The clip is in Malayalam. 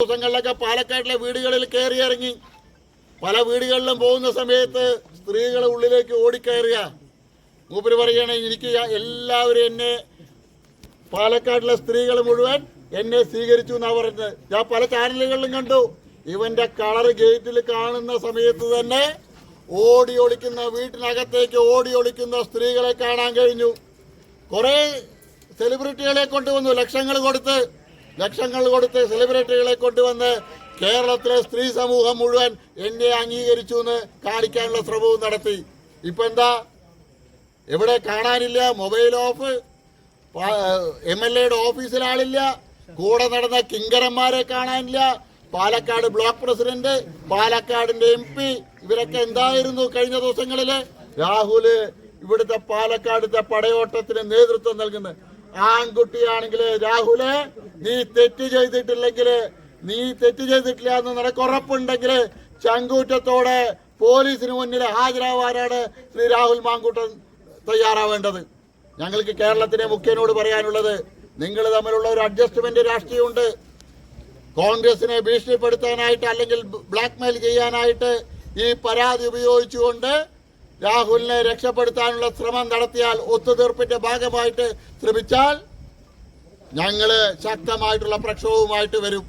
ദിവസങ്ങളിലൊക്കെ പാലക്കാട്ടിലെ വീടുകളിൽ കയറിയിറങ്ങി. പല വീടുകളിലും പോകുന്ന സമയത്ത് സ്ത്രീകൾ ഉള്ളിലേക്ക് ഓടിക്കയറുക. മൂപ്പര് പറയുകയാണ്, എനിക്ക് എല്ലാവരും എന്നെ, പാലക്കാട്ടിലെ സ്ത്രീകൾ മുഴുവൻ എന്നെ സ്വീകരിച്ചു എന്നാണ് പറയുന്നത്. ഞാൻ പല ചാനലുകളിലും കണ്ടു. ഇവന്റെ കളർ ഗേറ്റിൽ കാണുന്ന സമയത്ത് തന്നെ ഓടി ഒളിക്കുന്ന, വീട്ടിനകത്തേക്ക് ഓടി ഒളിക്കുന്ന സ്ത്രീകളെ കാണാൻ കഴിഞ്ഞു. കുറേ സെലിബ്രിറ്റികളെ കൊണ്ടുവന്നു, ലക്ഷങ്ങൾ കൊടുത്ത് സെലിബ്രിറ്റികളെ കൊണ്ടുവന്ന് കേരളത്തിലെ സ്ത്രീ സമൂഹം മുഴുവൻ എന്നെ അംഗീകരിച്ചു എന്ന് കാണിക്കാനുള്ള ശ്രമവും നടത്തി. ഇപ്പം എന്താ, എവിടെ കാണാനില്ല, മൊബൈൽ ഓഫ്, MLAയുടെ ഓഫീസിൽ ആളില്ല, കൂടെ നടന്ന കിങ്കരന്മാരെ കാണാനില്ല, പാലക്കാട് ബ്ലോക്ക് പ്രസിഡന്റ്, പാലക്കാടിന്റെ MP, ഇവരൊക്കെ എന്തായിരുന്നു കഴിഞ്ഞ ദിവസങ്ങളിൽ? രാഹുല് ഇവിടുത്തെ പാലക്കാടത്തെ പടയോട്ടത്തിന് നേതൃത്വം നൽകുന്നത്. ആൺകുട്ടിയാണെങ്കിൽ രാഹുല്, നീ തെറ്റ് ചെയ്തിട്ടില്ല എന്ന് നിനക്ക് ഉറപ്പുണ്ടെങ്കിൽ ചങ്കൂറ്റത്തോടെ പോലീസിന് മുന്നിൽ ഹാജരാവാനാണ് ശ്രീ രാഹുൽ മാങ്കൂട്ടൻ തയ്യാറാവേണ്ടത്. ഞങ്ങൾക്ക് കേരളത്തിലെ മുഖ്യനോട് പറയാനുള്ളത്, നിങ്ങൾ തമ്മിലുള്ള ഒരു അഡ്ജസ്റ്റ്മെന്റ് രാഷ്ട്രീയമുണ്ട്. കോൺഗ്രസിനെ ഭീഷണിപ്പെടുത്താനായിട്ട് അല്ലെങ്കിൽ ബ്ലാക്ക്മെയിൽ ചെയ്യാനായിട്ട് ഈ പരാതി ഉപയോഗിച്ചുകൊണ്ട് രാഹുലിനെ രക്ഷപ്പെടുത്താനുള്ള ശ്രമം നടത്തിയാൽ, ഒത്തുതീർപ്പിന്റെ ഭാഗമായിട്ട് ശ്രമിച്ചാൽ, ഞങ്ങൾ ശക്തമായിട്ടുള്ള പ്രക്ഷോഭവുമായിട്ട് വരും.